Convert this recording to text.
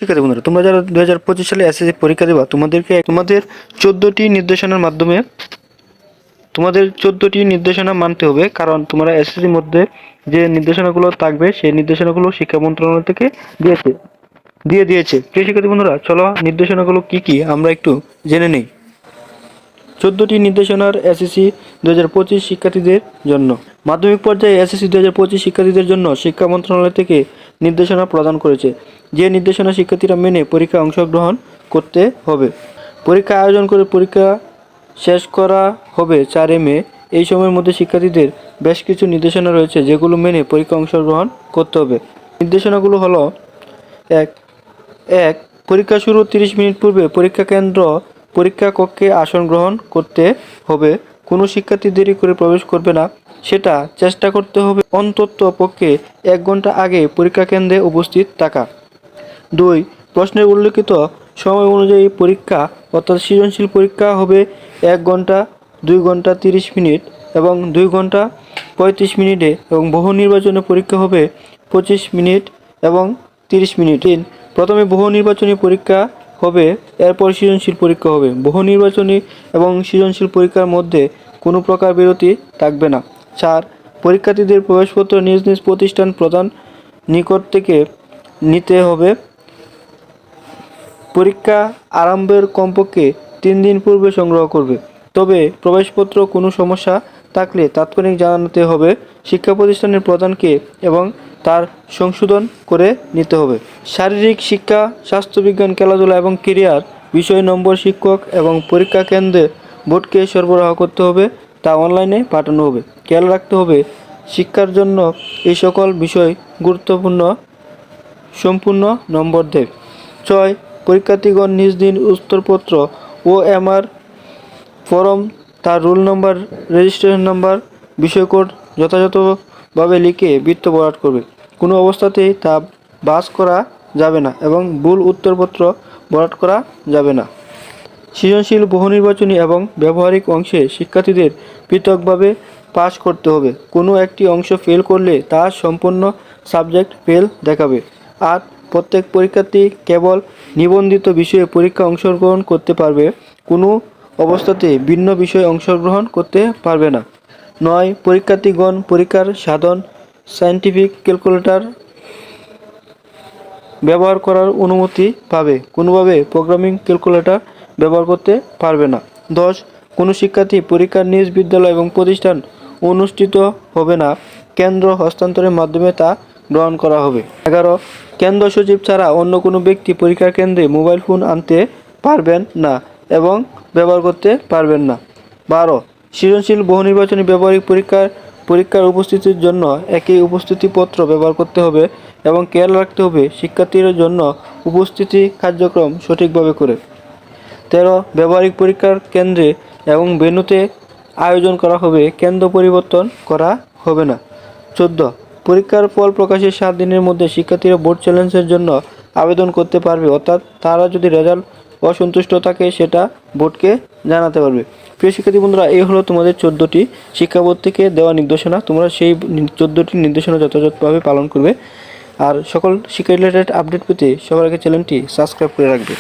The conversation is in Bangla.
শিক্ষার্থী বন্ধুরা, তোমরা যারা 2025 সালে এসএসসি পরীক্ষা দেবা, তোমাদের 14টি নির্দেশনার মাধ্যমে তোমাদের 14টি নির্দেশনা মানতে হবে। কারণ তোমরা এসএসসির মধ্যে যে নির্দেশনাগুলো থাকবে সেই নির্দেশনাগুলো শিক্ষা মন্ত্রণালয় থেকে দিয়েছে। প্রিয় শিক্ষার্থী বন্ধুরা, চলো নির্দেশনাগুলো কি কি আমরা একটু জেনে নেই। 14টি নির্দেশনার এসএসসি 2025 শিক্ষার্থীদের জন্য। মাধ্যমিক পর্যায়ে এসএসসি 2025 শিক্ষার্থীদের জন্য শিক্ষা মন্ত্রণালয় থেকে নির্দেশনা প্রদান করেছে। যে নির্দেশনা শিক্ষার্থীরা মেনে পরীক্ষায় অংশগ্রহণ করতে হবে। পরীক্ষা আয়োজন করে পরীক্ষা শেষ করা হবে 4 মে। এই সময়ের মধ্যে শিক্ষার্থীদের বেশ কিছু নির্দেশনা রয়েছে যেগুলো মেনে পরীক্ষা অংশগ্রহণ করতে হবে। নির্দেশনাগুলো হলো: এক পরীক্ষা শুরু 30 মিনিট পূর্বে পরীক্ষা কক্ষে আসন গ্রহণ করতে হবে। কোনো শিক্ষার্থী দেরি করে প্রবেশ করবে না, সেটা চেষ্টা করতে হবে। অন্তত পক্ষে 1 ঘন্টা আগে পরীক্ষা কেন্দ্রে উপস্থিত থাকা। 2 প্রশ্নের উল্লেখিত সময় অনুযায়ী পরীক্ষা অর্থাৎ সৃজনশীল পরীক্ষা হবে 1 ঘন্টা, 2 ঘন্টা 30 মিনিট এবং 2 ঘন্টা 35 মিনিটে এবং বহু নির্বাচনী পরীক্ষা হবে 25 মিনিট এবং 30 মিনিট। 3 প্রথমে বহু নির্বাচনী পরীক্ষা হবে, এরপর সৃজনশীল পরীক্ষা হবে। বহু নির্বাচনী এবং সৃজনশীল পরীক্ষার মধ্যে কোনো প্রকার বিরতি থাকবে না। 4 পরীক্ষার্থীদের প্রবেশপত্র নিজ নিজ প্রতিষ্ঠান প্রধান নিকট থেকে নিতে হবে। পরীক্ষা আরম্ভের কমপক্ষে 3 দিন পূর্বে সংগ্রহ করবে। তবে প্রবেশপত্র কোনো সমস্যা থাকলে তাৎক্ষণিক জানাতে হবে শিক্ষা প্রতিষ্ঠানের প্রধানকে এবং তার সংশোধন করে নিতে হবে। শারীরিক শিক্ষা, স্বাস্থ্যবিজ্ঞান, খেলাধুলা এবং ক্রীড়ার বিষয় নম্বর শিক্ষক এবং পরীক্ষা কেন্দ্রে বোর্ডকে সরবরাহ করতে হবে, তা অনলাইনে পাঠানো হবে। খেয়াল রাখতে হবে শিক্ষার জন্য এই সকল বিষয় গুরুত্বপূর্ণ, সম্পূর্ণ নম্বর দেয়। 6 পরীক্ষার্থীগণ নিজ দিন উত্তরপত্র ও এমআর ফরম, তার রোল নম্বর, রেজিস্ট্রেশন নম্বর, বিষয় কোড যথাযথভাবে লিখে বৃত্ত ভরাট করবে। কোনো অবস্থাতেই তা বাস করা যাবে না এবং ভুল উত্তরপত্র ভরাট করা যাবে না। সৃজনশীল, বহু নির্বাচনী এবং ব্যবহারিক অংশে শিক্ষার্থীদের পৃথকভাবে পাস করতে হবে। কোনো একটি অংশ ফেল করলে তা সম্পূর্ণ সাবজেক্ট ফেল দেখাবে। 8 প্রত্যেক পরীক্ষার্থী কেবল নিবন্ধিত বিষয়ে পরীক্ষা অংশগ্রহণ করতে পারবে, কোনো অবস্থাতে ভিন্ন বিষয়ে অংশগ্রহণ করতে পারবে না। 9 পরীক্ষার্থীগণ পরীক্ষার সাধন সায়েন্টিফিক ক্যালকুলেটর ব্যবহার করার অনুমতি পাবে, কোনোভাবে প্রোগ্রামিং ক্যালকুলেটর ব্যবহার করতে পারবে না। 10 কোনো শিক্ষার্থী পরীক্ষার নিজ বিদ্যালয় এবং প্রতিষ্ঠান অনুষ্ঠিত হবে না, কেন্দ্র হস্তান্তরের মাধ্যমে তা গ্রহণ করা হবে। 11 কেন্দ্র সচিব ছাড়া অন্য কোনো ব্যক্তি পরীক্ষা কেন্দ্রে মোবাইল ফোন আনতে পারবেন না এবং ব্যবহার করতে পারবেন না। 12 সৃজনশীল, বহু নির্বাচনী, ব্যবহারিক পরীক্ষার উপস্থিতির জন্য একই উপস্থিতিপত্র ব্যবহার করতে হবে এবং খেয়াল রাখতে হবে শিক্ষার্থীদের জন্য উপস্থিতি কার্যক্রম সঠিকভাবে করে। 13 ব্যবহারিক পরীক্ষার কেন্দ্রে এবং ভেন্যুতে আয়োজন করা হবে, কেন্দ্র পরিবর্তন করা হবে না। 14 পরীক্ষার ফল প্রকাশের 7 দিনের মধ্যে শিক্ষার্থীরা বোর্ড চ্যালেঞ্জের জন্য আবেদন করতে পারবে, অর্থাৎ তারা যদি রেজাল্ট অসন্তুষ্ট থাকে সেটা বোর্ডকে জানাতে পারবে। প্রিয় শিক্ষার্থী বন্ধুরা, এই হলো তোমাদের 14টি শিক্ষা বোর্ড থেকে দেওয়া নির্দেশনা। তোমরা সেই 14টি নির্দেশনা যথাযথভাবে পালন করবে। আর সকল শিক্ষা রিলেটেড আপডেট পেতে সবার আগে চ্যানেলটি সাবস্ক্রাইব করে রাখবে।